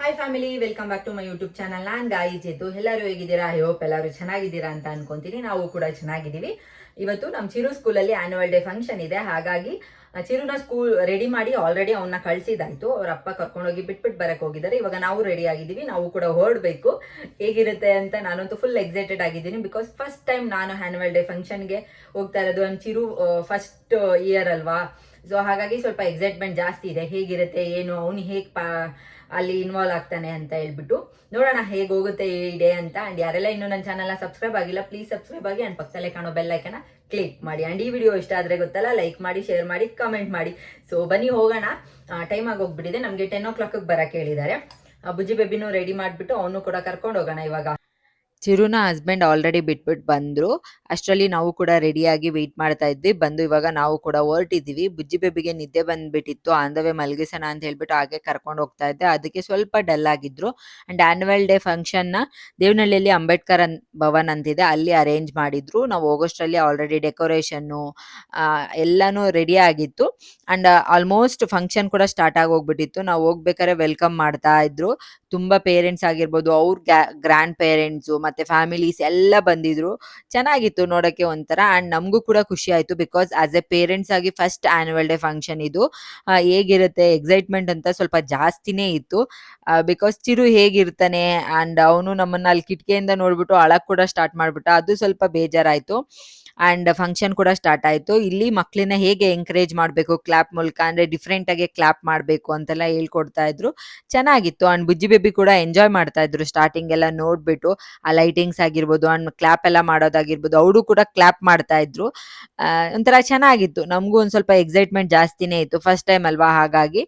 Hi family, welcome back to my YouTube channel. ನಾನು ಗಾಯಿ ಚೇತು. ಎಲ್ಲರೂ ಹೇಗಿದ್ದೀರಾ? ಐ ಹೋಪ್ ಎಲ್ಲರೂ ಚೆನ್ನಾಗಿದ್ದೀರಾ ಅಂತ ಅನ್ಕೊಂತೀನಿ. ನಾವು ಕೂಡ ಚೆನ್ನಾಗಿದ್ದೀವಿ. ಇವತ್ತು ನಮ್ಮ ಚಿರು ಸ್ಕೂಲಲ್ಲಿ ಆನ್ಯುವಲ್ ಡೇ ಫಂಕ್ಷನ್ ಇದೆ. ಹಾಗಾಗಿ ಚಿರುನ ಸ್ಕೂಲ್ ರೆಡಿ ಮಾಡಿ ಆಲ್ರೆಡಿ ಅವನ್ನ ಕಳಿಸಿದಾಯ್ತು. ಅವ್ರ ಅಪ್ಪ ಕರ್ಕೊಂಡೋಗಿ ಬಿಟ್ಬಿಟ್ಟು ಬರಕ್ ಹೋಗಿದ್ದಾರೆ. ಇವಾಗ ನಾವು ರೆಡಿ ಆಗಿದ್ದೀವಿ, ನಾವು ಕೂಡ ಹೊರಡಬೇಕು. ಹೇಗಿರುತ್ತೆ ಅಂತ ನಾನಂತೂ ಫುಲ್ ಎಕ್ಸೈಟೆಡ್ ಆಗಿದ್ದೀನಿ. ಬಿಕಾಸ್ ಫಸ್ಟ್ ಟೈಮ್ ನಾನು ಆನ್ಯುವಲ್ ಡೇ ಫಂಕ್ಷನ್ಗೆ ಹೋಗ್ತಾ ಇರೋದು. ನನ್ನ ಚಿರು ಫಸ್ಟ್ ಇಯರ್ ಅಲ್ವಾ, ಸೊ ಹಾಗಾಗಿ ಸ್ವಲ್ಪ ಎಕ್ಸೈಟ್ಮೆಂಟ್ ಜಾಸ್ತಿ ಇದೆ. ಹೇಗಿರುತ್ತೆ ಏನು, ಅವನು ಹೇಗೆ ಅಲ್ಲಿ ಇನ್ವಾಲ್ವ್ ಆಗ್ತಾನೆ ಅಂತ ಹೇಳ್ಬಿಟ್ಟು ನೋಡೋಣ ಹೇಗೆ ಹೋಗುತ್ತೆ ಈ ಡೇ ಅಂತ. ಅಂಡ್ ಯಾರೆಲ್ಲ ಇನ್ನೂ ನನ್ನ ಚಾನಲ್ನ ಸಬ್ಸ್ಕ್ರೈಬ್ ಆಗಿಲ್ಲ, ಪ್ಲೀಸ್ ಸಬ್ಸ್ಕ್ರೈಬ್ ಆಗಿ ಅಂಡ್ ಪಕ್ಕದಲ್ಲೇ ಕಾಣೋ ಬೆಲ್ ಐಕನ್ನ ಕ್ಲಿಕ್ ಮಾಡಿ. ಅಂಡ್ ಈ ವಿಡಿಯೋ ಇಷ್ಟ ಆದರೆ ಗೊತ್ತಲ್ಲ, ಲೈಕ್ ಮಾಡಿ, ಶೇರ್ ಮಾಡಿ, ಕಮೆಂಟ್ ಮಾಡಿ. ಸೊ ಬನ್ನಿ ಹೋಗೋಣ. ಟೈಮ್ ಆಗೋಗ್ಬಿಟ್ಟಿದೆ. ನಮಗೆ 10 o'clock ಬರಕ್ಕೆ ಹೇಳಿದ್ದಾರೆ. ಬುಜ್ಜಿ ಬೇಬಿನೂ ರೆಡಿ ಮಾಡಿಬಿಟ್ಟು ಅವನು ಕೂಡ ಕರ್ಕೊಂಡು ಹೋಗೋಣ ಇವಾಗ. ಚಿರುನ ಹಸ್ಬೆಂಡ್ ಆಲ್ರೆಡಿ ಬಿಟ್ಬಿಟ್ಟು ಬಂದ್ರು. ಅಷ್ಟರಲ್ಲಿ ನಾವು ಕೂಡ ರೆಡಿಯಾಗಿ ವೆಯ್ಟ್ ಮಾಡ್ತಾ ಇದ್ವಿ. ಬಂದು ಇವಾಗ ನಾವು ಕೂಡ ಹೊರಟಿದ್ವಿ. ಬುಜ್ಜಿ ಬೇಬಿಗೆ ನಿದ್ದೆ ಬಂದ್ಬಿಟ್ಟಿತ್ತು. ಆನ್ ದ ವೇ ಮಲಗಿಸೋಣ ಅಂತ ಹೇಳ್ಬಿಟ್ಟು ಹಾಗೆ ಕರ್ಕೊಂಡು ಹೋಗ್ತಾ ಇದ್ದೆ. ಅದಕ್ಕೆ ಸ್ವಲ್ಪ ಡಲ್ ಆಗಿದ್ರು. ಅಂಡ್ ಆನ್ಯುವಲ್ ಡೇ ಫಂಕ್ಷನ್ನ ದೇವನಹಳ್ಳಿಯಲ್ಲಿ ಅಂಬೇಡ್ಕರ್ ಭವನ್ ಅಂತಿದೆ, ಅಲ್ಲಿ ಅರೇಂಜ್ ಮಾಡಿದ್ರು. ನಾವು ಹೋಗೋಷ್ಟರಲ್ಲಿ ಆಲ್ರೆಡಿ ಡೆಕೋರೇಷನ್ನು ಎಲ್ಲಾನು ರೆಡಿ ಆಗಿತ್ತು. ಅಂಡ್ ಆಲ್ಮೋಸ್ಟ್ ಫಂಕ್ಷನ್ ಕೂಡ ಸ್ಟಾರ್ಟ್ ಆಗಿ ಹೋಗ್ಬಿಟ್ಟಿತ್ತು. ನಾವು ಹೋಗ್ಬೇಕಾದ್ರೆ ವೆಲ್ಕಮ್ ಮಾಡ್ತಾ ಇದ್ರು. ತುಂಬಾ ಪೇರೆಂಟ್ಸ್ ಆಗಿರ್ಬೋದು, ಅವ್ರ ಗ್ರ್ಯಾಂಡ್ ಪೇರೆಂಟ್ಸು ಮತ್ತೆ ಫ್ಯಾಮಿಲೀಸ್ ಎಲ್ಲ ಬಂದಿದ್ರು. ಚೆನ್ನಾಗಿತ್ತು ನೋಡಕ್ಕೆ ಒಂಥರ. ಅಂಡ್ ನಮಗೂ ಕೂಡ ಖುಷಿ ಆಯ್ತು. ಬಿಕಾಸ್ ಆಸ್ ಎ ಪೇರೆಂಟ್ಸ್ ಆಗಿ ಫಸ್ಟ್ ಆನ್ಯುವಲ್ ಡೇ ಫಂಕ್ಷನ್ ಇದು. ಹೇಗಿರುತ್ತೆ ಎಕ್ಸೈಟ್ಮೆಂಟ್ ಅಂತ ಸ್ವಲ್ಪ ಜಾಸ್ತಿನೇ ಇತ್ತು. ಬಿಕಾಸ್ ಚಿರು ಹೇಗಿರ್ತಾನೆ, ಅಂಡ್ ಅವನು ನಮ್ಮನ್ನ ಅಲ್ಲಿ ಕಿಟಕಿಯಿಂದ ನೋಡ್ಬಿಟ್ಟು ಅಳಕ್ ಕೂಡ ಸ್ಟಾರ್ಟ್ ಮಾಡ್ಬಿಟ್ಟ. ಅದು ಸ್ವಲ್ಪ ಬೇಜಾರಾಯ್ತು. ಅಂಡ್ ಫಂಕ್ಷನ್ ಕೂಡ ಸ್ಟಾರ್ಟ್ ಆಯ್ತು. ಇಲ್ಲಿ ಮಕ್ಕಳನ್ನ ಹೇಗೆ ಎಂಕರೇಜ್ ಮಾಡಬೇಕು ಕ್ಲಾಪ್ ಮೂಲಕ, ಅಂದ್ರೆ ಡಿಫ್ರೆಂಟ್ ಆಗಿ ಕ್ಲಾಪ್ ಮಾಡಬೇಕು ಅಂತೆಲ್ಲ ಹೇಳ್ಕೊಡ್ತಾ ಇದ್ರು. ಚೆನ್ನಾಗಿತ್ತು. ಅಂಡ್ ಬುಜ್ಜಿ ಬೇಬಿ ಕೂಡ ಎಂಜಾಯ್ ಮಾಡ್ತಾ ಇದ್ರು ಸ್ಟಾರ್ಟಿಂಗ್ ಎಲ್ಲ ನೋಡ್ಬಿಟ್ಟು. ಆ ಲೈಟಿಂಗ್ಸ್ ಆಗಿರ್ಬೋದು ಅಂಡ್ ಕ್ಲಾಪ್ ಎಲ್ಲ ಮಾಡೋದಾಗಿರ್ಬೋದು, ಅವರು ಕೂಡ ಕ್ಲಾಪ್ ಮಾಡ್ತಾ ಇದ್ರು. ಒಂಥರ ಚೆನ್ನಾಗಿತ್ತು. ನಮಗೂ ಒಂದ್ ಸ್ವಲ್ಪ ಎಕ್ಸೈಟ್ಮೆಂಟ್ ಜಾಸ್ತಿನೇ ಇತ್ತು, ಫಸ್ಟ್ ಟೈಮ್ ಅಲ್ವಾ ಹಾಗಾಗಿ.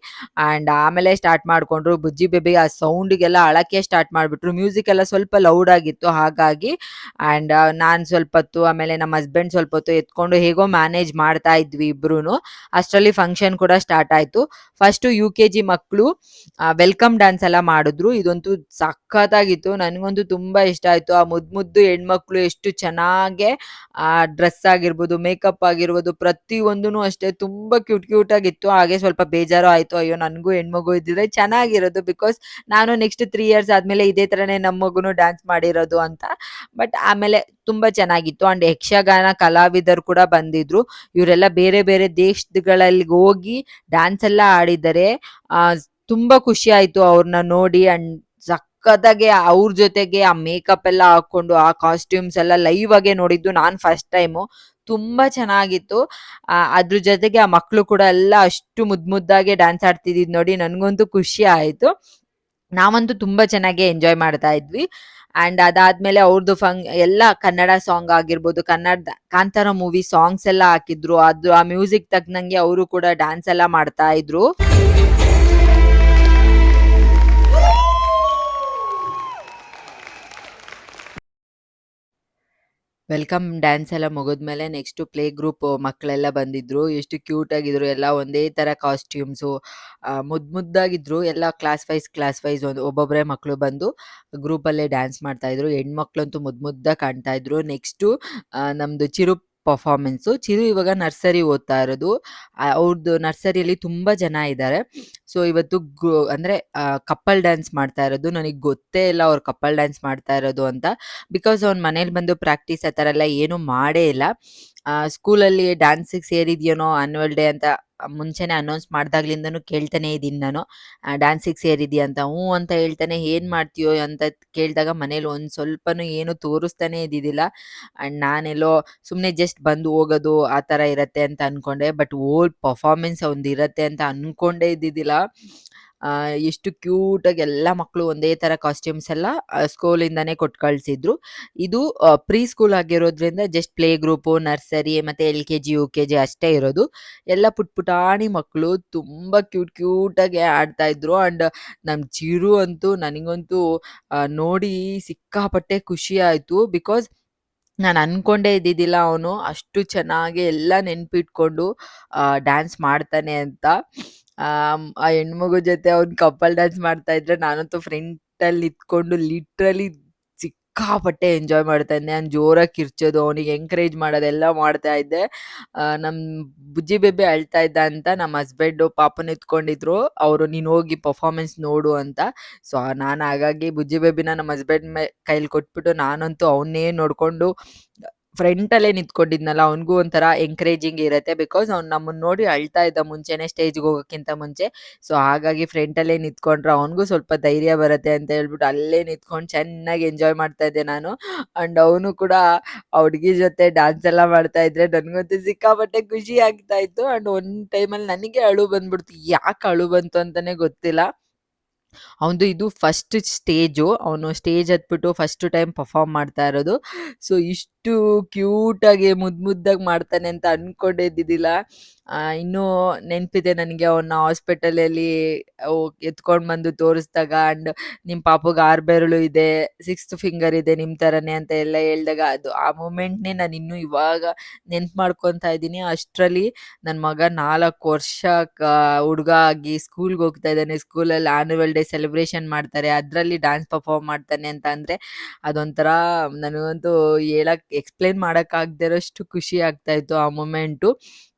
ಅಂಡ್ ಆಮೇಲೆ ಸ್ಟಾರ್ಟ್ ಮಾಡ್ಕೊಂಡ್ರು. ಬುಜ್ಜಿ ಬೇಬಿ ಆ ಸೌಂಡ್ಗೆಲ್ಲ ಅಳಕ್ಕೆ ಸ್ಟಾರ್ಟ್ ಮಾಡ್ಬಿಟ್ರು. ಮ್ಯೂಸಿಕ್ ಎಲ್ಲ ಸ್ವಲ್ಪ ಲೌಡ್ ಆಗಿತ್ತು ಹಾಗಾಗಿ. ಅಂಡ್ ನಾನ್ ಸ್ವಲ್ಪ ಹೊತ್ತು, ಆಮೇಲೆ ನಮ್ಮ ಹಸ್ಬೆಂಡ್ ಸ್ವಲ್ಪ ಹೊತ್ತು ಎತ್ಕೊಂಡು ಹೇಗೋ ಮ್ಯಾನೇಜ್ ಮಾಡ್ತಾ ಇದ್ವಿ ಇಬ್ರು. ಅಷ್ಟರಲ್ಲಿ ಫಂಕ್ಷನ್ ಕೂಡ ಸ್ಟಾರ್ಟ್ ಆಯ್ತು. ಫಸ್ಟ್ UKG ಮಕ್ಕಳು ವೆಲ್ಕಮ್ ಡ್ಯಾನ್ಸ್ ಎಲ್ಲ ಮಾಡಿದ್ರು. ಇದಂತೂ ಸಖತ್ತಾಗಿತ್ತು. ನನಗಂತೂ ತುಂಬಾ ಇಷ್ಟ ಆಯ್ತು. ಆ ಮುದ್ದು ಹೆಣ್ಮಕ್ಳು ಎಷ್ಟು ಚೆನ್ನಾಗೆ ಆ ಡ್ರೆಸ್ ಆಗಿರ್ಬೋದು, ಮೇಕಪ್ ಆಗಿರ್ಬೋದು, ಪ್ರತಿಯೊಂದೂ ಅಷ್ಟೇ ತುಂಬಾ ಕ್ಯೂಟ್ ಆಗಿತ್ತು. ಹಾಗೆ ಸ್ವಲ್ಪ ಬೇಜಾರು ಆಯ್ತು, ಅಯ್ಯೋ ನನಗೂ ಹೆಣ್ಮಗು ಇದ್ದಿದ್ರೆ ಚೆನ್ನಾಗಿರೋದು. ಬಿಕಾಸ್ ನಾನು ನೆಕ್ಸ್ಟ್ 3 years ಆದ್ಮೇಲೆ ಇದೇ ತರನೇ ನಮ್ಮ ಮಗುನು ಡ್ಯಾನ್ಸ್ ಮಾಡಿರೋದು ಅಂತ. ಬಟ್ ಆಮೇಲೆ ತುಂಬಾ ಚೆನ್ನಾಗಿತ್ತು. ಅಂಡ್ ಯಕ್ಷಗಾನ ಕಲಾವಿದರು ಕೂಡ ಬಂದಿದ್ರು. ಇವರೆಲ್ಲ ಬೇರೆ ಬೇರೆ ದೇಶಗಳಲ್ಲಿ ಹೋಗಿ ಡ್ಯಾನ್ಸ್ ಎಲ್ಲ ಆಡಿದ್ದಾರೆ. ಆ ತುಂಬಾ ಖುಷಿ ಆಯ್ತು ಅವ್ರನ್ನ ನೋಡಿ. ಅಂಡ್ ಸಖತ್ತಾಗಿ ಅವ್ರ ಜೊತೆಗೆ ಆ ಮೇಕಪ್ ಎಲ್ಲ ಹಾಕೊಂಡು ಆ ಕಾಸ್ಟ್ಯೂಮ್ಸ್ ಎಲ್ಲ ಲೈವ್ ಆಗೇ ನೋಡಿದ್ದು ನಾನ್ ಫಸ್ಟ್ ಟೈಮು. ತುಂಬಾ ಚೆನ್ನಾಗಿತ್ತು. ಅದ್ರ ಜೊತೆಗೆ ಆ ಮಕ್ಕಳು ಕೂಡ ಎಲ್ಲ ಅಷ್ಟು ಮುದ್ದಾಗೆ ಡ್ಯಾನ್ಸ್ ಆಡ್ತಿದ್ ನೋಡಿ ನನ್ಗಂತೂ ಖುಷಿ ಆಯ್ತು. ನಾವಂತೂ ತುಂಬಾ ಚೆನ್ನಾಗಿ ಎಂಜಾಯ್ ಮಾಡ್ತಾ ಇದ್ವಿ. ಅಂಡ್ ಅದಾದ್ಮೇಲೆ ಅವ್ರದ್ದು ಎಲ್ಲ ಕನ್ನಡ ಸಾಂಗ್ ಆಗಿರ್ಬೋದು, ಕನ್ನಡ ಕಾಂತಾರ ಮೂವಿ ಸಾಂಗ್ಸ್ ಎಲ್ಲ ಹಾಕಿದ್ರು. ಅದು ಆ ಮ್ಯೂಸಿಕ್ ತಕ್ಕನಂಗೆ ಅವರು ಕೂಡ ಡ್ಯಾನ್ಸ್ ಎಲ್ಲ ಮಾಡ್ತಾ ಇದ್ರು. ವೆಲ್ಕಮ್ ಡ್ಯಾನ್ಸ್ ಎಲ್ಲ ಮುಗಿದ್ಮೇಲೆ ನೆಕ್ಸ್ಟ್ ಪ್ಲೇ ಗ್ರೂಪ್ ಮಕ್ಕಳೆಲ್ಲ ಬಂದಿದ್ರು. ಎಷ್ಟು ಕ್ಯೂಟ್ ಆಗಿದ್ರು. ಎಲ್ಲ ಒಂದೇ ತರ ಕಾಸ್ಟ್ಯೂಮ್ಸು, ಮುದ್ದಾಗಿದ್ರು. ಎಲ್ಲ ಕ್ಲಾಸ್ ವೈಸ್ ಒಬ್ಬೊಬ್ಬರೇ ಮಕ್ಕಳು ಬಂದು ಗ್ರೂಪಲ್ಲೇ ಡ್ಯಾನ್ಸ್ ಮಾಡ್ತಾ ಇದ್ರು. ಹೆಣ್ಮಕ್ಳಂತೂ ಮುದ್ದಾಗಿ ಕಾಣ್ತಾ ಇದ್ರು. ನೆಕ್ಸ್ಟು ನಮ್ದು ಚಿರು ಪರ್ಫಾರ್ಮೆನ್ಸು. ಚಿರು ಇವಾಗ ನರ್ಸರಿ ಓದ್ತಾ ಇರೋದು. ಅವ್ರದ್ದು ನರ್ಸರಿಯಲ್ಲಿ ತುಂಬಾ ಜನ ಇದ್ದಾರೆ. ಸೊ ಇವತ್ತು ಅಂದ್ರೆ ಕಪಲ್ ಡ್ಯಾನ್ಸ್ ಮಾಡ್ತಾ ಇರೋದು. ನನಗೆ ಗೊತ್ತೇ ಇಲ್ಲ ಅವ್ರು ಕಪಲ್ ಡ್ಯಾನ್ಸ್ ಮಾಡ್ತಾ ಇರೋದು ಅಂತ. ಬಿಕಾಸ್ ಅವ್ನ ಮನೇಲಿ ಬಂದು ಪ್ರಾಕ್ಟೀಸ್ ಆ ಥರ ಎಲ್ಲ ಏನು ಮಾಡೇ ಇಲ್ಲ. ಸ್ಕೂಲಲ್ಲಿ ಡ್ಯಾನ್ಸಿಗೆ ಸೇರಿದ್ಯೇನೋ ಆನ್ಯುವಲ್ ಡೇ ಅಂತ ಮುಂಚೆನೆ ಅನೌನ್ಸ್ ಮಾಡ್ದಾಗ್ಲಿಂದನೂ ಕೇಳ್ತಾನೆ ಇದ್ದೀನಿ ನಾನು, ಡ್ಯಾನ್ಸಿಗೆ ಸೇರಿದ್ಯಾ ಅಂತ. ಹ್ಞೂ ಅಂತ ಹೇಳ್ತಾನೆ. ಏನ್ ಮಾಡ್ತೀಯೋ ಅಂತ ಕೇಳಿದಾಗ ಮನೇಲಿ ಒಂದ್ ಸ್ವಲ್ಪನೂ ಏನು ತೋರಿಸ್ತಾನೆ ಇದ್ದಿದ್ದಿಲ್ಲ. ಅಂಡ್ ನಾನೆಲ್ಲೋ ಸುಮ್ಮನೆ ಜಸ್ಟ್ ಬಂದು ಹೋಗೋದು ಆ ಥರ ಇರತ್ತೆ ಅಂತ ಅನ್ಕೊಂಡೆ. ಬಟ್ ಓಲ್ಡ್ ಪರ್ಫಾರ್ಮೆನ್ಸ್ ಅವ್ನ್ದು ಇರತ್ತೆ ಅಂತ ಅನ್ಕೊಂಡೇ ಇದ್ದಿದ್ದಿಲ್ಲ. ಎಷ್ಟು ಕ್ಯೂಟಾಗಿ ಎಲ್ಲ ಮಕ್ಕಳು ಒಂದೇ ಥರ ಕಾಸ್ಟ್ಯೂಮ್ಸ್ ಎಲ್ಲ ಸ್ಕೂಲಿಂದಾನೇ ಕೊಟ್ಟು ಕಳಿಸಿದ್ರು. ಇದು ಪ್ರೀ ಸ್ಕೂಲ್ ಆಗಿರೋದ್ರಿಂದ ಜಸ್ಟ್ ಪ್ಲೇ ಗ್ರೂಪು, ನರ್ಸರಿ ಮತ್ತು LKG UKG ಅಷ್ಟೇ ಇರೋದು. ಎಲ್ಲ ಪುಟಾಣಿ ಮಕ್ಕಳು ತುಂಬ ಕ್ಯೂಟಾಗಿ ಆಡ್ತಾ ಇದ್ರು. ಅಂಡ್ ನಮ್ಮ ಚಿರು ಅಂತೂ ನನಗಂತೂ ನೋಡಿ ಸಿಕ್ಕಾಪಟ್ಟೆ ಖುಷಿ ಆಯಿತು. ಬಿಕಾಸ್ ನಾನು ಅನ್ಕೊಂಡೇ ಇದ್ದಿದ್ದಿಲ್ಲ ಅವನು ಅಷ್ಟು ಚೆನ್ನಾಗಿ ಎಲ್ಲ ನೆನ್ಪಿಟ್ಕೊಂಡು ಡ್ಯಾನ್ಸ್ ಮಾಡ್ತಾನೆ ಅಂತ. ಆ ಹೆಣ್ಮಗು ಜೊತೆ ಅವ್ನು ಕಪಲ್ ಡ್ಯಾನ್ಸ್ ಮಾಡ್ತಾ ಇದ್ರೆ ನಾನಂತೂ ಫ್ರಂಟಲ್ಲಿ ನಿಂತ್ಕೊಂಡು ಲಿಟ್ರಲಿ ಸಿಕ್ಕಾಪಟ್ಟೆ ಎಂಜಾಯ್ ಮಾಡ್ತಾ ಇದ್ದೆ. ನಾನು ಜೋರಾಗಿ ಕಿರ್ಚೋದು, ಅವನಿಗೆ ಎಂಕರೇಜ್ ಮಾಡೋದೆಲ್ಲ ಮಾಡ್ತಾ ಇದ್ದೆ. ನಮ್ಮ ಬುಜ್ಜಿ ಬೇಬಿ ಅಳ್ತಾ ಇದ್ದ ಅಂತ ನಮ್ಮ ಹಸ್ಬೆಂಡು ಪಾಪನ ಎತ್ಕೊಂಡಿದ್ರು. ಅವರು "ನೀನು ಹೋಗಿ ಪರ್ಫಾರ್ಮೆನ್ಸ್ ನೋಡು" ಅಂತ. ಸೊ, ನಾನು ಹಾಗಾಗಿ ಬುಜ್ಜಿ ಬೇಬಿನ ನಮ್ಮ ಹಸ್ಬೆಂಡ್ ಕೈಲಿ ಕೊಟ್ಬಿಟ್ಟು ನಾನಂತೂ ಅವನ್ನೇ ನೋಡ್ಕೊಂಡು ಫ್ರಂಟಲ್ಲೇ ನಿಂತ್ಕೊಂಡಿದ್ನಲ್ಲ, ಅವನಿಗೂ ಒಂಥರ ಎಂಕರೇಜಿಂಗ್ ಇರುತ್ತೆ. ಬಿಕಾಸ್ ಅವ್ನು ನಮ್ಮನ್ನ ನೋಡಿ ಅಳ್ತಾ ಇದ್ದ ಮುಂಚೆನೇ, ಸ್ಟೇಜ್ಗೆ ಹೋಗೋಕ್ಕಿಂತ ಮುಂಚೆ. ಸೊ, ಹಾಗಾಗಿ ಫ್ರಂಟಲ್ಲೇ ನಿಂತ್ಕೊಂಡ್ರೆ ಅವನಿಗೂ ಸ್ವಲ್ಪ ಧೈರ್ಯ ಬರುತ್ತೆ ಅಂತ ಹೇಳ್ಬಿಟ್ಟು ಅಲ್ಲೇ ನಿಂತ್ಕೊಂಡು ಚೆನ್ನಾಗಿ ಎಂಜಾಯ್ ಮಾಡ್ತಾ ಇದ್ದೆ ನಾನು. ಆ್ಯಂಡ್ ಅವನು ಕೂಡ ಆ ಹುಡುಗಿ ಜೊತೆ ಡ್ಯಾನ್ಸ್ ಎಲ್ಲ ಮಾಡ್ತಾ ಇದ್ರೆ ನನಗಂತೂ ಸಿಕ್ಕಾಪಟ್ಟೆ ಖುಷಿ ಆಗ್ತಾ ಇತ್ತು. ಆ್ಯಂಡ್ ಒಂದು ಟೈಮಲ್ಲಿ ನನಗೆ ಅಳು ಬಂದ್ಬಿಡ್ತು. ಯಾಕೆ ಅಳು ಬಂತು ಅಂತಲೇ ಗೊತ್ತಿಲ್ಲ. ಅವನದು ಇದು ಫಸ್ಟ್ ಸ್ಟೇಜು. ಅವನು ಸ್ಟೇಜ್ ಹತ್ಬಿಟ್ಟು ಫಸ್ಟ್ ಟೈಮ್ ಪರ್ಫಾರ್ಮ್ ಮಾಡ್ತಾ ಇರೋದು. ಸೊ, ಇಷ್ಟು ಕ್ಯೂಟಾಗಿ ಮುದ್ದಾಗಿ ಮಾಡ್ತಾನೆ ಅಂತ ಅಂದ್ಕೊಂಡೇ ಇದ್ದಿದ್ದಿಲ್ಲ. ಇನ್ನೂ ನೆನಪಿದೆ ನನಗೆ, ಅವನ್ನ ಹಾಸ್ಪಿಟಲಲ್ಲಿ ಎತ್ಕೊಂಡು ಬಂದು ತೋರಿಸಿದಾಗ ಆ್ಯಂಡ್ ನಿಮ್ಮ ಪಾಪುಗೆ 6 ಬೆರಳು ಇದೆ, 6th ಫಿಂಗರ್ ಇದೆ ನಿಮ್ಮ ಥರನೇ ಅಂತ ಎಲ್ಲ ಹೇಳಿದಾಗ, ಅದು ಆ ಮೂಮೆಂಟ್ನೇ ನಾನು ಇನ್ನೂ ಇವಾಗ ನೆನ್ಪು ಮಾಡ್ಕೊತಾ ಇದ್ದೀನಿ. ಅಷ್ಟರಲ್ಲಿ ನನ್ನ ಮಗ 4 ವರ್ಷ ಹುಡುಗ ಆಗಿ ಸ್ಕೂಲ್ಗೆ ಹೋಗ್ತಾ ಇದ್ದಾನೆ. ಸ್ಕೂಲಲ್ಲಿ ಆ್ಯನ್ಯುವಲ್ ಡೇ ಸೆಲೆಬ್ರೇಷನ್ ಮಾಡ್ತಾರೆ, ಅದರಲ್ಲಿ ಡ್ಯಾನ್ಸ್ ಪರ್ಫಾರ್ಮ್ ಮಾಡ್ತಾನೆ ಅಂತ ಅಂದರೆ ಅದೊಂಥರ ನನಗಂತೂ ಎಕ್ಸ್ಪ್ಲೇನ್ ಮಾಡೋಕ್ಕಾಗದೇ ಇರೋಷ್ಟು ಖುಷಿ ಆಗ್ತಾ ಇತ್ತು ಆ ಮೂಮೆಂಟು.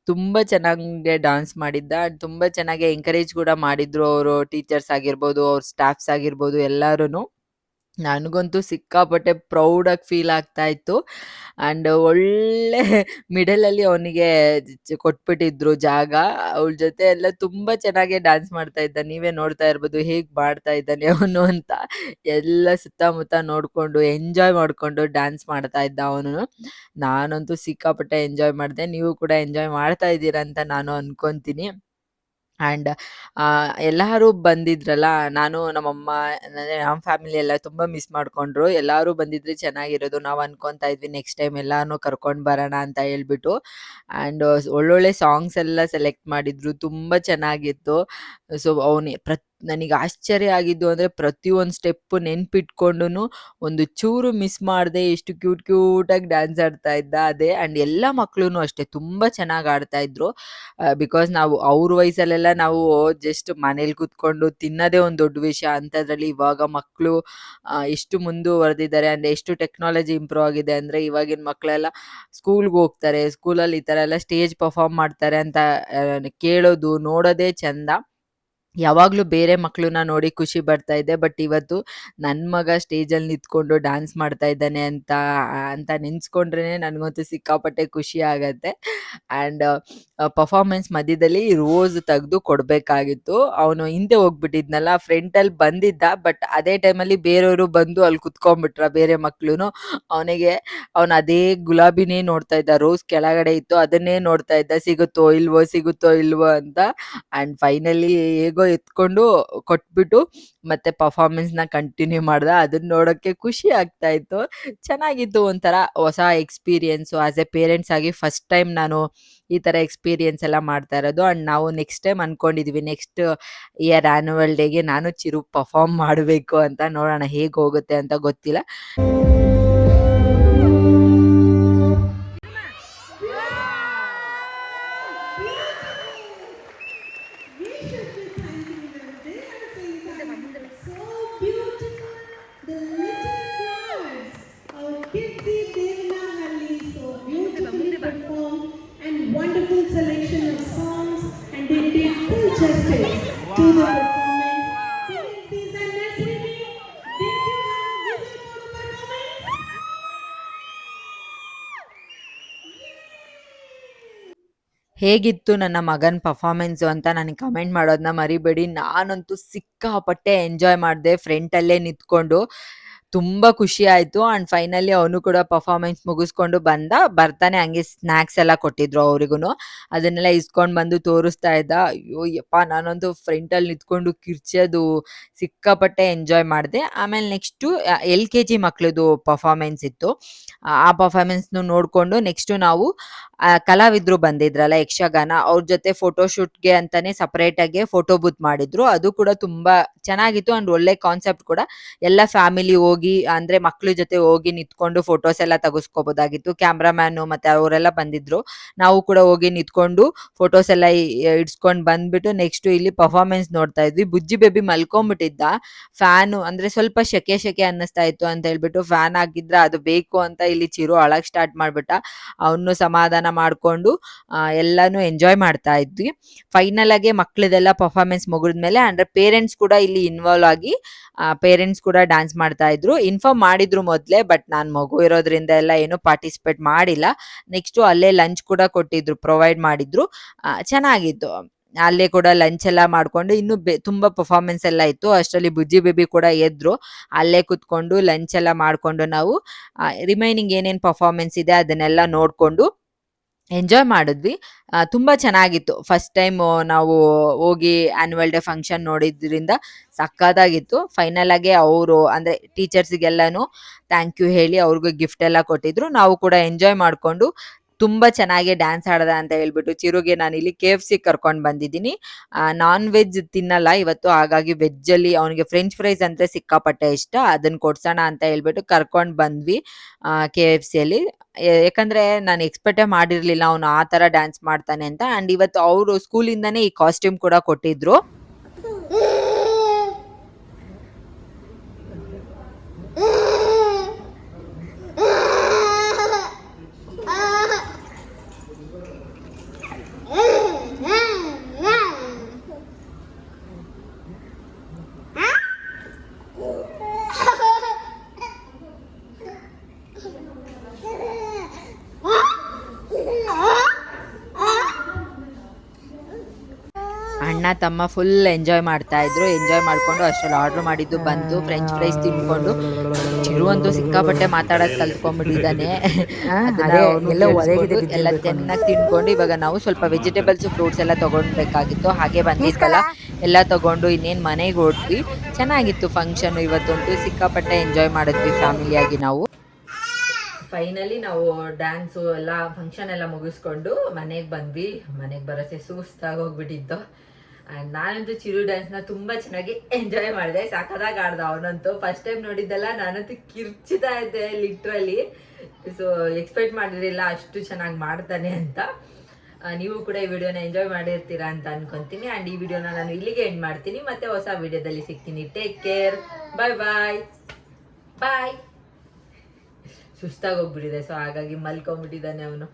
ತುಂಬ ಚೆನ್ನಾಗಿ ಡಾನ್ಸ್ ಮಾಡಿದ್ದ. ತುಂಬ ಚೆನ್ನಾಗಿ ಎಂಕರೇಜ್ ಕೂಡ ಮಾಡಿದ್ರು ಅವರು, ಟೀಚರ್ಸ್ ಆಗಿರ್ಬೋದು, ಅವ್ರ ಸ್ಟಾಫ್ಸ್ ಆಗಿರ್ಬೋದು ಎಲ್ಲರೂ. ನನಗಂತೂ ಸಿಕ್ಕಾಪಟ್ಟೆ ಪ್ರೌಡಾಗಿ ಫೀಲ್ ಆಗ್ತಾ ಇತ್ತು. ಆ್ಯಂಡ್ ಒಳ್ಳೆ ಮಿಡಲಲ್ಲಿ ಅವನಿಗೆ ಕೊಟ್ಬಿಟ್ಟಿದ್ರು ಜಾಗ. ಅವಳ ಜೊತೆ ಎಲ್ಲ ತುಂಬ ಚೆನ್ನಾಗೇ ಡ್ಯಾನ್ಸ್ ಮಾಡ್ತಾ ಇದ್ದ. ನೀವೇ ನೋಡ್ತಾ ಇರ್ಬೋದು ಹೇಗೆ ಮಾಡ್ತಾ ಇದ್ದಾನೆ ಅವನು ಅಂತ. ಎಲ್ಲ ಸುತ್ತಮುತ್ತ ನೋಡಿಕೊಂಡು ಎಂಜಾಯ್ ಮಾಡಿಕೊಂಡು ಡ್ಯಾನ್ಸ್ ಮಾಡ್ತಾ ಇದ್ದ ಅವನು. ನಾನಂತೂ ಸಿಕ್ಕಾಪಟ್ಟೆ ಎಂಜಾಯ್ ಮಾಡಿದೆ. ನೀವು ಕೂಡ ಎಂಜಾಯ್ ಮಾಡ್ತಾ ಇದ್ದೀರಾ ಅಂತ ನಾನು ಅನ್ಕೊತೀನಿ. ಆ್ಯಂಡ್ ಎಲ್ಲರೂ ಬಂದಿದ್ರಲ್ಲ, ನಾನು ನಮ್ಮಮ್ಮ ನಮ್ಮ ಫ್ಯಾಮಿಲಿ ಎಲ್ಲ ತುಂಬ ಮಿಸ್ ಮಾಡಿಕೊಂಡ್ರು. ಎಲ್ಲರೂ ಬಂದಿದ್ರೆ ಚೆನ್ನಾಗಿರೋದು. ನಾವು ಅನ್ಕೊತಾ ಇದ್ವಿ ನೆಕ್ಸ್ಟ್ ಟೈಮ್ ಎಲ್ಲಾನು ಕರ್ಕೊಂಡು ಬರೋಣ ಅಂತ ಹೇಳ್ಬಿಟ್ಟು. ಆ್ಯಂಡ್ ಒಳ್ಳೊಳ್ಳೆ ಸಾಂಗ್ಸ್ ಎಲ್ಲ ಸೆಲೆಕ್ಟ್ ಮಾಡಿದ್ರು, ತುಂಬ ಚೆನ್ನಾಗಿತ್ತು. ಸೊ, ನನಗೆ ಆಶ್ಚರ್ಯ ಆಗಿದ್ದು ಅಂದರೆ ಪ್ರತಿಯೊಂದು ಸ್ಟೆಪ್ಪು ನೆನ್ಪಿಟ್ಕೊಂಡು ಒಂದು ಚೂರು ಮಿಸ್ ಮಾಡದೆ ಎಷ್ಟು ಕ್ಯೂಟಾಗಿ ಡ್ಯಾನ್ಸ್ ಆಡ್ತಾ ಇದ್ದ. ಅದೇ ಆ್ಯಂಡ್ ಎಲ್ಲ ಮಕ್ಕಳು ಅಷ್ಟೇ ತುಂಬ ಚೆನ್ನಾಗಿ ಆಡ್ತಾ ಇದ್ರು. ಬಿಕಾಸ್ ನಾವು ಅವ್ರ ವಯಸ್ಸಲ್ಲೆಲ್ಲ ನಾವು ಜಸ್ಟ್ ಮನೇಲಿ ಕೂತ್ಕೊಂಡು ತಿನ್ನೋದೇ ಒಂದು ದೊಡ್ಡ ವಿಷಯ. ಅಂಥದ್ರಲ್ಲಿ ಇವಾಗ ಮಕ್ಕಳು ಎಷ್ಟು ಮುಂದುವರೆದಿದ್ದಾರೆ ಅಂದರೆ, ಎಷ್ಟು ಟೆಕ್ನಾಲಜಿ ಇಂಪ್ರೂವ್ ಆಗಿದೆ ಅಂದರೆ, ಇವಾಗಿನ ಮಕ್ಕಳೆಲ್ಲ ಸ್ಕೂಲ್ಗೆ ಹೋಗ್ತಾರೆ, ಸ್ಕೂಲಲ್ಲಿ ಈ ಥರ ಎಲ್ಲ ಸ್ಟೇಜ್ ಪರ್ಫಾರ್ಮ್ ಮಾಡ್ತಾರೆ ಅಂತ ಕೇಳೋದು ನೋಡೋದೇ ಚೆಂದ. ಯಾವಾಗಲೂ ಬೇರೆ ಮಕ್ಕಳನ್ನ ನೋಡಿ ಖುಷಿ ಪಡ್ತಾ ಇದ್ದೆ. ಬಟ್ ಇವತ್ತು ನನ್ನ ಮಗ ಸ್ಟೇಜಲ್ಲಿ ನಿಂತ್ಕೊಂಡು ಡ್ಯಾನ್ಸ್ ಮಾಡ್ತಾ ಇದ್ದಾನೆ ಅಂತ ನೆನೆಸ್ಕೊಂಡ್ರೆ ನನಗಂತೂ ಸಿಕ್ಕಾಪಟ್ಟೆ ಖುಷಿ ಆಗತ್ತೆ. ಆ್ಯಂಡ್ ಪರ್ಫಾರ್ಮೆನ್ಸ್ ಮಧ್ಯದಲ್ಲಿ ರೋಸ್ ತೆಗೆದು ಕೊಡಬೇಕಾಗಿತ್ತು. ಅವನು ಹಿಂದೆ ಹೋಗ್ಬಿಟ್ಟಿದ್ನಲ್ಲ, ಫ್ರಂಟಲ್ಲಿ ಬಂದಿದ್ದ. ಬಟ್ ಅದೇ ಟೈಮಲ್ಲಿ ಬೇರೆಯವರು ಬಂದು ಅಲ್ಲಿ ಕುತ್ಕೊಂಡ್ಬಿಟ್ರ ಬೇರೆ ಮಕ್ಕಳು. ಅವನು ಅದೇ ಗುಲಾಬಿನೇ ನೋಡ್ತಾ ಇದ್ದ. ರೋಸ್ ಕೆಳಗಡೆ ಇತ್ತು, ಅದನ್ನೇ ನೋಡ್ತಾ ಇದ್ದ, ಸಿಗುತ್ತೋ ಇಲ್ವೋ ಅಂತ. ಆ್ಯಂಡ್ ಫೈನಲಿ ಹೇಗೋ ಎತ್ಕೊಂಡು ಕೊಟ್ಬಿಟ್ಟು ಮತ್ತೆ ಪರ್ಫಾರ್ಮೆನ್ಸ್ನ ಕಂಟಿನ್ಯೂ ಮಾಡ್ದ. ಅದನ್ನ ನೋಡೋಕ್ಕೆ ಖುಷಿ ಆಗ್ತಾ ಇತ್ತು. ಚೆನ್ನಾಗಿತ್ತು, ಒಂಥರ ಹೊಸ ಎಕ್ಸ್ಪೀರಿಯೆನ್ಸು. ಆ್ಯಸ್ ಎ ಪೇರೆಂಟ್ಸ್ ಆಗಿ ಫಸ್ಟ್ ಟೈಮ್ ನಾನು ಈ ಥರ ಎಕ್ಸ್ಪೀರಿಯೆನ್ಸ್ ಎಲ್ಲ ಮಾಡ್ತಾ ಇರೋದು. ಆ್ಯಂಡ್ ನಾವು ನೆಕ್ಸ್ಟ್ ಟೈಮ್ ಅಂದ್ಕೊಂಡಿದ್ವಿ, ನೆಕ್ಸ್ಟ್ ಇಯರ್ ಆ್ಯನ್ಯುವಲ್ ಡೇಗೆ ನಾನು ಚಿರು ಪರ್ಫಾರ್ಮ್ ಮಾಡಬೇಕು ಅಂತ. ನೋಡೋಣ ಹೇಗೆ ಹೋಗುತ್ತೆ ಅಂತ ಗೊತ್ತಿಲ್ಲ. Wonderful selection of songs and they did full justice to the performance. Please and Nasreen, did you have a whistle for the performance? ಹೇಗಿತ್ತು ನನ್ನ ಮಗನ ಪರ್ಫಾರ್ಮೆನ್ಸು ಅಂತ ನನಗೆ ಕಮೆಂಟ್ ಮಾಡೋದನ್ನ ಮರಿಬೇಡಿ. ನಾನಂತೂ ಸಿಕ್ಕಾಪಟ್ಟೆ ಎಂಜಾಯ್ ಮಾಡಿದೆ ಫ್ರಂಟಲ್ಲೇ ನಿಂತ್ಕೊಂಡು. ತುಂಬ ಖುಷಿ ಆಯಿತು. ಆ್ಯಂಡ್ ಫೈನಲಿ ಅವನು ಕೂಡ ಪರ್ಫಾರ್ಮೆನ್ಸ್ ಮುಗಿಸ್ಕೊಂಡು ಬರ್ತಾನೆ ಹಂಗೆ ಸ್ನ್ಯಾಕ್ಸ್ ಎಲ್ಲ ಕೊಟ್ಟಿದ್ರು ಅವ್ರಿಗೂ. ಅದನ್ನೆಲ್ಲ ಇಸ್ಕೊಂಡು ಬಂದು ತೋರಿಸ್ತಾ ಇದ್ದ. ಅಯ್ಯೋ ಯಪ್ಪ, ನಾನೊಂದು ಫ್ರಂಟಲ್ಲಿ ನಿಂತ್ಕೊಂಡು ಕಿರ್ಚೋದು ಸಿಕ್ಕಾಪಟ್ಟೆ ಎಂಜಾಯ್ ಮಾಡಿದೆ. ಆಮೇಲೆ ನೆಕ್ಸ್ಟು LKG ಮಕ್ಳದ್ದು ಪರ್ಫಾರ್ಮೆನ್ಸ್ ಇತ್ತು. ಆ ಪರ್ಫಾರ್ಮೆನ್ಸ್ನು ನೋಡಿಕೊಂಡು ನೆಕ್ಸ್ಟು ನಾವು ಕಲಾವಿದರು ಬಂದಿದ್ರಲ್ಲ ಯಕ್ಷಗಾನ, ಅವ್ರ ಜೊತೆ ಫೋಟೋಶೂಟ್ಗೆ ಅಂತಲೇ ಸಪ್ರೇಟಾಗಿ ಫೋಟೋ ಬೂತ್ ಮಾಡಿದ್ರು. ಅದು ಕೂಡ ತುಂಬ ಚೆನ್ನಾಗಿತ್ತು. ಆ್ಯಂಡ್ ಒಳ್ಳೆ ಕಾನ್ಸೆಪ್ಟ್ ಕೂಡ. ಎಲ್ಲ ಫ್ಯಾಮಿಲಿ ಹೋಗಿ ಹೋಗಿ ಅಂದರೆ ಮಕ್ಳ ಜೊತೆ ಹೋಗಿ ನಿಂತ್ಕೊಂಡು ಫೋಟೋಸ್ ಎಲ್ಲ ತೆಗೆಸ್ಕೋಬೋದಾಗಿತ್ತು. ಕ್ಯಾಮ್ರಾಮ್ಯಾನು ಮತ್ತು ಅವರೆಲ್ಲ ಬಂದಿದ್ರು. ನಾವು ಕೂಡ ಹೋಗಿ ನಿಂತ್ಕೊಂಡು ಫೋಟೋಸ್ ಎಲ್ಲ ಇಡ್ಸ್ಕೊಂಡು ಬಂದ್ಬಿಟ್ಟು ನೆಕ್ಸ್ಟು ಇಲ್ಲಿ ಪರ್ಫಾರ್ಮೆನ್ಸ್ ನೋಡ್ತಾ ಇದ್ವಿ. ಬುಜ್ಜಿ ಬೇಬಿ ಮಲ್ಕೊಂಬಿಟ್ಟಿದ್ದ. ಫ್ಯಾನು ಅಂದರೆ ಸ್ವಲ್ಪ ಸೆಕೆ ಅನ್ನಿಸ್ತಾ ಇತ್ತು ಅಂತ ಹೇಳ್ಬಿಟ್ಟು ಫ್ಯಾನ್ ಹಾಕಿದ್ರೆ ಅದು ಬೇಕು ಅಂತ ಇಲ್ಲಿ ಚಿರು ಅಳಕ್ಕೆ ಸ್ಟಾರ್ಟ್ ಮಾಡಿಬಿಟ್ಟ. ಅವನು ಸಮಾಧಾನ ಮಾಡಿಕೊಂಡು ಎಲ್ಲನೂ ಎಂಜಾಯ್ ಮಾಡ್ತಾ ಇದ್ವಿ. ಫೈನಲ್ ಆಗಿ ಮಕ್ಕಳದೆಲ್ಲ ಪರ್ಫಾರ್ಮೆನ್ಸ್ ಮುಗಿದ್ಮೇಲೆ ಅಂದರೆ ಪೇರೆಂಟ್ಸ್ ಕೂಡ ಇಲ್ಲಿ ಇನ್ವಾಲ್ವ್ ಆಗಿ ಪೇರೆಂಟ್ಸ್ ಕೂಡ ಡ್ಯಾನ್ಸ್ ಮಾಡ್ತಾ ಇದ್ರು. ಇನ್ಫಾರ್ಮ್ ಮಾಡಿದ್ರು ಮೊದಲೇ, ಬಟ್ ನಾನು ಮಗು ಇರೋದ್ರಿಂದ ಎಲ್ಲ ಏನು ಪಾರ್ಟಿಸಿಪೇಟ್ ಮಾಡಿಲ್ಲ. ನೆಕ್ಸ್ಟು ಅಲ್ಲೇ ಲಂಚ್ ಕೂಡ ಕೊಟ್ಟಿದ್ರು, ಪ್ರೊವೈಡ್ ಮಾಡಿದ್ರು. ಚೆನ್ನಾಗಿತ್ತು. ಅಲ್ಲೇ ಕೂಡ ಲಂಚ್ ಎಲ್ಲ ಮಾಡಿಕೊಂಡು ಇನ್ನೂ ತುಂಬ ಪರ್ಫಾರ್ಮೆನ್ಸ್ ಎಲ್ಲ ಇತ್ತು. ಅಷ್ಟರಲ್ಲಿ ಬುಜ್ಜಿ ಬೇಬಿ ಕೂಡ ಎದ್ರು. ಅಲ್ಲೇ ಕುತ್ಕೊಂಡು ಲಂಚ್ ಎಲ್ಲ ಮಾಡಿಕೊಂಡು ನಾವು ರಿಮೈನಿಂಗ್ ಏನೇನು ಪರ್ಫಾರ್ಮೆನ್ಸ್ ಇದೆ ಅದನ್ನೆಲ್ಲ ನೋಡಿಕೊಂಡು ಎಂಜಾಯ್ ಮಾಡಿದ್ವಿ. ತುಂಬ ಚೆನ್ನಾಗಿತ್ತು. ಫಸ್ಟ್ ಟೈಮು ನಾವು ಹೋಗಿ ಆ್ಯನ್ಯುವಲ್ ಡೇ ಫಂಕ್ಷನ್ ನೋಡಿದ್ರಿಂದ ಸಕ್ಕತ್ತಾಗಿತ್ತು. ಫೈನಲ್ ಆಗಿ ಅವರು ಅಂದರೆ ಟೀಚರ್ಸಿಗೆಲ್ಲನೂ ಥ್ಯಾಂಕ್ ಯು ಹೇಳಿ ಅವ್ರಿಗೂ ಗಿಫ್ಟ್ ಎಲ್ಲ ಕೊಟ್ಟಿದ್ರು. ನಾವು ಕೂಡ ಎಂಜಾಯ್ ಮಾಡಿಕೊಂಡು ತುಂಬ ಚೆನ್ನಾಗಿ ಡ್ಯಾನ್ಸ್ ಆಡ್ದ ಅಂತ ಹೇಳ್ಬಿಟ್ಟು ಚಿರುಗೆ ನಾನಿಲ್ಲಿ KFC ಕರ್ಕೊಂಡು ಬಂದಿದ್ದೀನಿ. ನಾನ್ ವೆಜ್ ತಿನ್ನಲ್ಲ ಇವತ್ತು, ಹಾಗಾಗಿ ವೆಜ್ಜಲ್ಲಿ ಅವನಿಗೆ ಫ್ರೆಂಚ್ ಫ್ರೈಸ್ ಅಂದರೆ ಸಿಕ್ಕಾಪಟ್ಟೆ ಇಷ್ಟ. ಅದನ್ನು ಕೊಡ್ಸೋಣ ಅಂತ ಹೇಳ್ಬಿಟ್ಟು ಕರ್ಕೊಂಡು ಬಂದ್ವಿ KFCಯಲ್ಲಿ. ಯಾಕಂದರೆ ನಾನು ಎಕ್ಸ್ಪೆಕ್ಟೇ ಮಾಡಿರಲಿಲ್ಲ ಅವನು ಆ ಥರ ಡ್ಯಾನ್ಸ್ ಮಾಡ್ತಾನೆ ಅಂತ. ಆ್ಯಂಡ್ ಇವತ್ತು ಅವರು ಸ್ಕೂಲಿಂದನೇ ಈ ಕಾಸ್ಟ್ಯೂಮ್ ಕೂಡ ಕೊಟ್ಟಿದ್ರು. ಅಣ್ಣ ತಮ್ಮ ಫುಲ್ ಎಂಜಾಯ್ ಮಾಡ್ತಾ ಇದ್ರು. ಎಂಜಾಯ್ ಮಾಡ್ಕೊಂಡು ಅಷ್ಟರಲ್ಲಿ ಆರ್ಡರ್ ಮಾಡಿದ್ದು ಬಂದು ಫ್ರೆಂಚ್ ಫ್ರೈಸ್ ತಿನ್ಕೊಂಡು ಚಿರು ಅಂತೂ ಸಿಕ್ಕಾಪಟ್ಟೆ ಮಾತಾಡೋದು ಕಲ್ತ್ಕೊಂಡ್ಬಿಟ್ಟಿದ್ದಾನೆ. ಎಲ್ಲ ಚೆನ್ನಾಗಿ ತಿನ್ಕೊಂಡು ಇವಾಗ ನಾವು ಸ್ವಲ್ಪ ವೆಜಿಟೇಬಲ್ಸ್ ಫ್ರೂಟ್ಸ್ ಎಲ್ಲ ತೊಗೊಳ್ಬೇಕಾಗಿತ್ತು. ಹಾಗೆ ಬಂದಿತ್ತಲ್ಲ ಎಲ್ಲ ತೊಗೊಂಡು ಇನ್ನೇನು ಮನೆಗೆ ಹೊರಟ್ವಿ. ಚೆನ್ನಾಗಿತ್ತು ಫಂಕ್ಷನ್. ಇವತ್ತಂತೂ ಸಿಕ್ಕಾಪಟ್ಟೆ ಎಂಜಾಯ್ ಮಾಡಿದ್ವಿ ಫ್ಯಾಮಿಲಿಯಾಗಿ ನಾವು. ಫೈನಲಿ ನಾವು ಡ್ಯಾನ್ಸು ಎಲ್ಲ ಫಂಕ್ಷನ್ ಎಲ್ಲ ಮುಗಿಸ್ಕೊಂಡು ಮನೆಗೆ ಬಂದ್ವಿ. ಮನೆಗೆ ಬರೋಕ್ಕೆ ಸುಸ್ತಾಗಿ ಹೋಗ್ಬಿಟ್ಟಿತ್ತು. ಆ್ಯಂಡ್ ನಾನಂತೂ ಚಿರು ಡ್ಯಾನ್ಸ್ನ ತುಂಬ ಚೆನ್ನಾಗಿ ಎಂಜಾಯ್ ಮಾಡಿದೆ. ಸಖತ್ತಾಗಿ ಆಡ್ದ ಅವನಂತೂ. ಫಸ್ಟ್ ಟೈಮ್ ನೋಡಿದ್ದಲ್ಲ, ನಾನಂತೂ ಕಿರ್ಚಿತಾ ಇದ್ದೆ ಲಿಟ್ರಲಿ. ಸೊ ಎಕ್ಸ್ಪೆಕ್ಟ್ ಮಾಡಿರಲಿಲ್ಲ ಅಷ್ಟು ಚೆನ್ನಾಗಿ ಮಾಡ್ತಾನೆ ಅಂತ. ನೀವು ಕೂಡ ಈ ವಿಡಿಯೋನ ಎಂಜಾಯ್ ಮಾಡಿರ್ತೀರಾ ಅಂತ ಅನ್ಕೊತೀನಿ. ಆ್ಯಂಡ್ ಈ ವಿಡಿಯೋನ ನಾನು ಇಲ್ಲಿಗೆ ಎಂಡ್ ಮಾಡ್ತೀನಿ. ಮತ್ತೆ ಹೊಸ ವಿಡಿಯೋದಲ್ಲಿ ಸಿಗ್ತೀನಿ. Take care. Bye bye bye. ಸುಸ್ತಾಗಿ ಹೋಗ್ಬಿಟ್ಟಿದೆ, ಸೊ ಹಾಗಾಗಿ ಮಲ್ಕೊಂಡ್ಬಿಟ್ಟಿದ್ದಾನೆ ಅವನು.